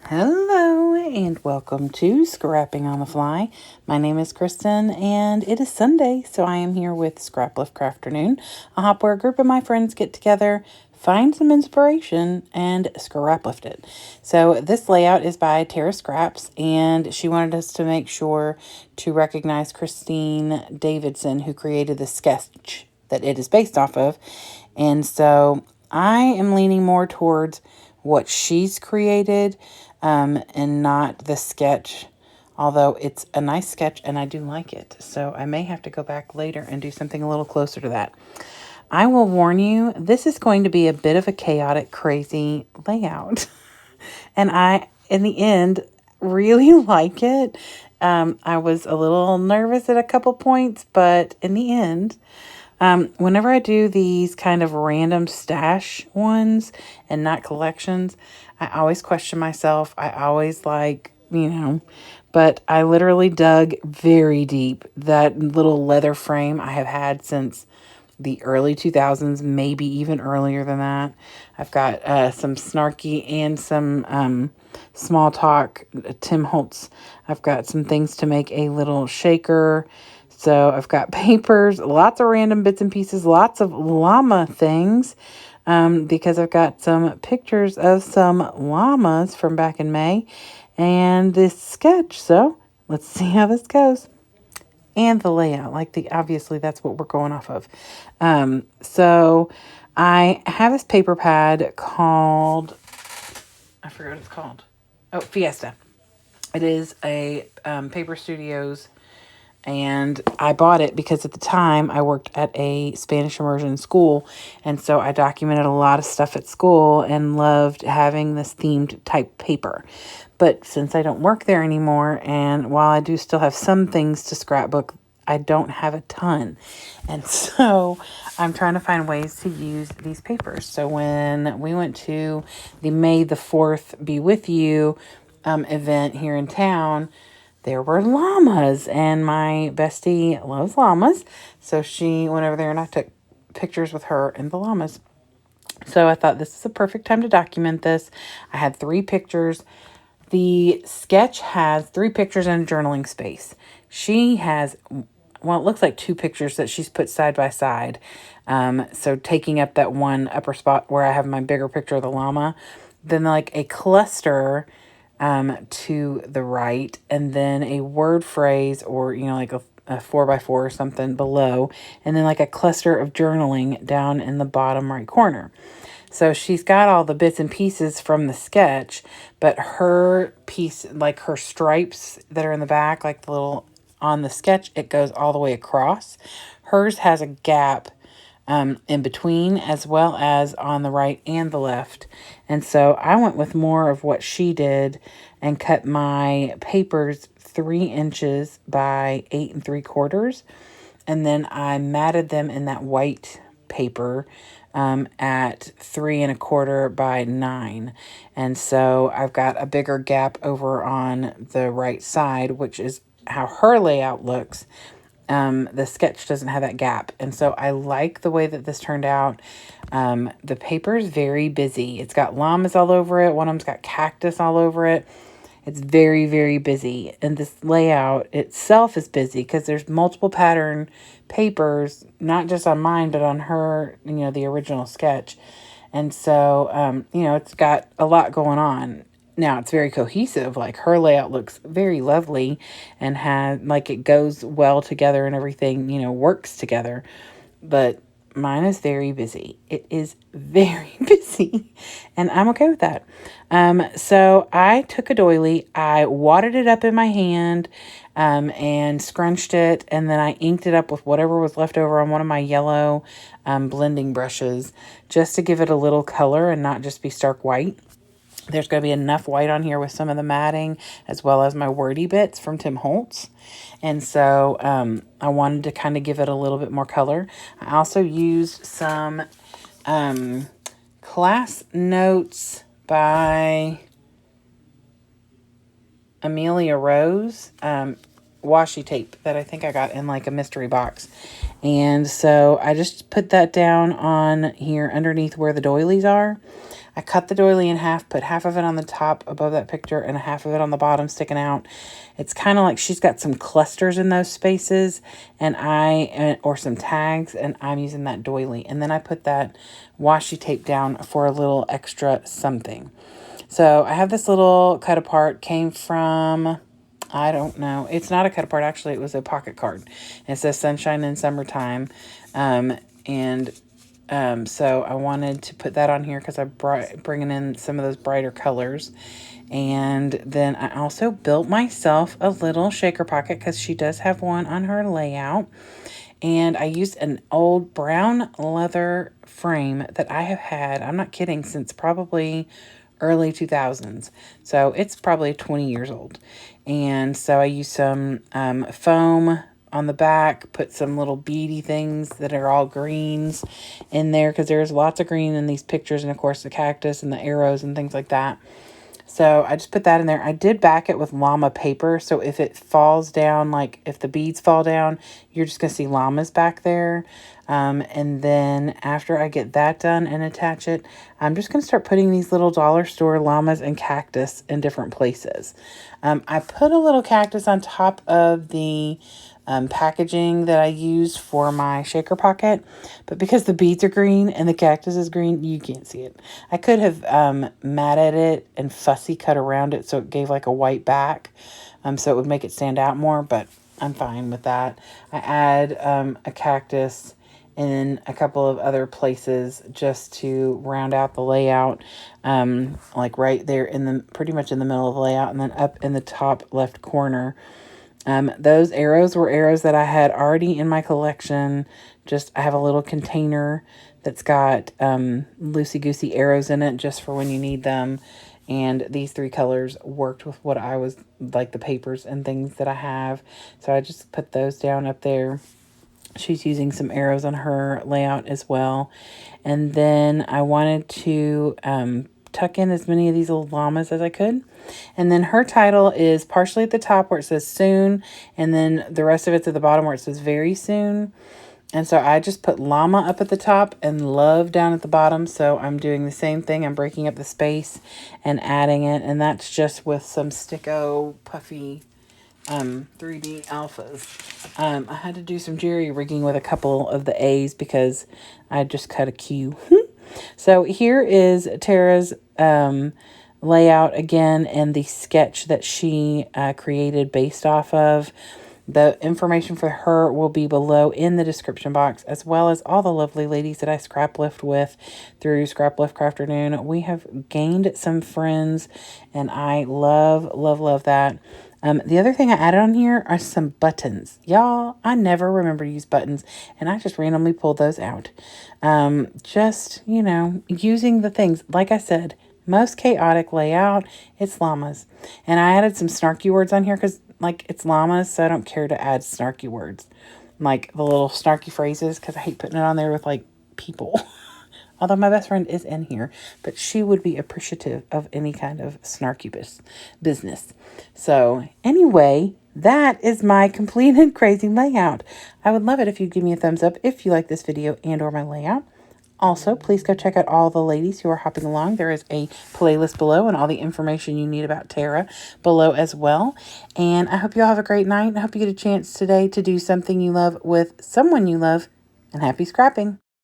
Hello and welcome to Scrapping on the Fly. My name is Kristen and it is Sunday, so I am here with Scraplift Crafternoon, a hop where a group of my friends get together, find some inspiration, and scraplift it. So this layout is by Tiara Scraps, and she wanted us to make sure to recognize Kristine Davidson, who created the sketch that it is based off of. And so I am leaning more towards what she's created and not the sketch, although it's a nice sketch and I do like it. So I may have to go back later and do something a little closer to that. I will warn you, this is going to be a bit of a chaotic, crazy layout. And I, in the end, really like it. I was a little nervous at a couple points, but in the end, whenever I do these kind of random stash ones and not collections, I always question myself. I always but I literally dug very deep. That little leather frame I have had since the early 2000s, maybe even earlier than that. I've got some snarky and some small talk Tim Holtz. I've got some things to make a little shaker. So I've got papers, lots of random bits and pieces, lots of llama things, because I've got some pictures of some llamas from back in May and this sketch. So let's see how this goes. And the layout, obviously that's what we're going off of. So I have this paper pad called, I forgot what it's called. Oh, Fiesta. It is a Paper Studios, and I bought it because at the time I worked at a Spanish immersion school, and so I documented a lot of stuff at school and loved having this themed type paper. But since I don't work there anymore, and while I do still have some things to scrapbook, I don't have a ton. And so I'm trying to find ways to use these papers. So when we went to the May the 4th Be With You event here in town, there were llamas, and my bestie loves llamas. So she went over there and I took pictures with her and the llamas. So I thought this is a perfect time to document this. I had 3 pictures. The sketch has 3 pictures in a journaling space. She has, well, it looks like 2 pictures that she's put side by side. So taking up that one upper spot where I have my bigger picture of the llama. Then like a cluster to the right, and then a word phrase or, like a 4x4 or something below, and then like a cluster of journaling down in the bottom right corner. So she's got all the bits and pieces from the sketch, but her piece, like her stripes that are in the back, like the little on the sketch, it goes all the way across. Hers has a gap in between, as well as on the right and the left. And so I went with more of what she did and cut my papers 3 inches by 8 3/4. And then I matted them in that white paper at 3 1/4 by 9. And so I've got a bigger gap over on the right side, which is how her layout looks. The sketch doesn't have that gap. And so I like the way that this turned out. The paper is very busy. It's got llamas all over it. One of them's got cactus all over it. It's very, very busy. And this layout itself is busy because there's multiple pattern papers, not just on mine, but on her, the original sketch. And so, it's got a lot going on. Now, it's very cohesive. Like, her layout looks very lovely and it goes well together and everything, works together. But mine is very busy. It is very busy, and I'm okay with that. So I took a doily, I wadded it up in my hand, and scrunched it, and then I inked it up with whatever was left over on one of my yellow blending brushes, just to give it a little color and not just be stark white. There's going to be enough white on here with some of the matting, as well as my wordy bits from Tim Holtz. And so I wanted to kind of give it a little bit more color. I also used some class notes by Amelia Rose washi tape that I think I got in like a mystery box. And so I just put that down on here underneath where the doilies are. I cut the doily in half, put half of it on the top above that picture and half of it on the bottom sticking out. It's kind of like she's got some clusters in those spaces, and or some tags, and I'm using that doily. And then I put that washi tape down for a little extra something. So I have this little cut apart, came from, I don't know. It's not a cut apart. Actually, it was a pocket card. It says sunshine in summertime. So I wanted to put that on here because I'm bringing in some of those brighter colors. And then I also built myself a little shaker pocket because she does have one on her layout. And I used an old brown leather frame that I have had, I'm not kidding, since probably early 2000s. So it's probably 20 years old. And so I used some foam on the back, put some little beady things that are all greens in there because there's lots of green in these pictures, and of course the cactus and the arrows and things like that. So I just put that in there. I did back it with llama paper, so if it falls down, like if the beads fall down, you're just going to see llamas back there. And then after I get that done and attach it, I'm just going to start putting these little dollar store llamas and cactus in different places. I put a little cactus on top of the packaging that I used for my shaker pocket, but because the beads are green and the cactus is green, you can't see it. I could have matted it and fussy cut around it so it gave like a white back, so it would make it stand out more, but I'm fine with that. I add a cactus in a couple of other places just to round out the layout, like right there in the pretty much in the middle of the layout, and then up in the top left corner. Those arrows were arrows that I had already in my collection. Just I have a little container that's got loosey-goosey arrows in it just for when you need them. And these three colors worked with what I was, like the papers and things that I have. So I just put those down up there. She's using some arrows on her layout as well. And then I wanted to tuck in as many of these little llamas as I could. And then her title is partially at the top where it says soon, and then the rest of it's at the bottom where it says very soon. And so I just put llama up at the top and love down at the bottom. So I'm doing the same thing. I'm breaking up the space and adding it. And that's just with some Sticko puffy 3D alphas. I had to do some jerry rigging with a couple of the A's because I just cut a Q. So here is Tara's layout again, and the sketch that she created based off of. The information for her will be below in the description box, as well as all the lovely ladies that I scrap lift with through Scraplift Crafternoon. We have gained some friends, and I love, love, love that. The other thing I added on here are some buttons. Y'all, I never remember to use buttons, and I just randomly pulled those out. Just, you know, using the things. Like I said, most chaotic layout, it's llamas. And I added some snarky words on here because, like, it's llamas, so I don't care to add snarky words. Like, the little snarky phrases, because I hate putting it on there with, like, people. Although my best friend is in here, but she would be appreciative of any kind of snarky business. So, anyway, that is my completed crazy layout. I would love it if you'd give me a thumbs up if you like this video and or my layout. Also, please go check out all the ladies who are hopping along. There is a playlist below and all the information you need about Tara below as well. And I hope you all have a great night. I hope you get a chance today to do something you love with someone you love. And happy scrapping.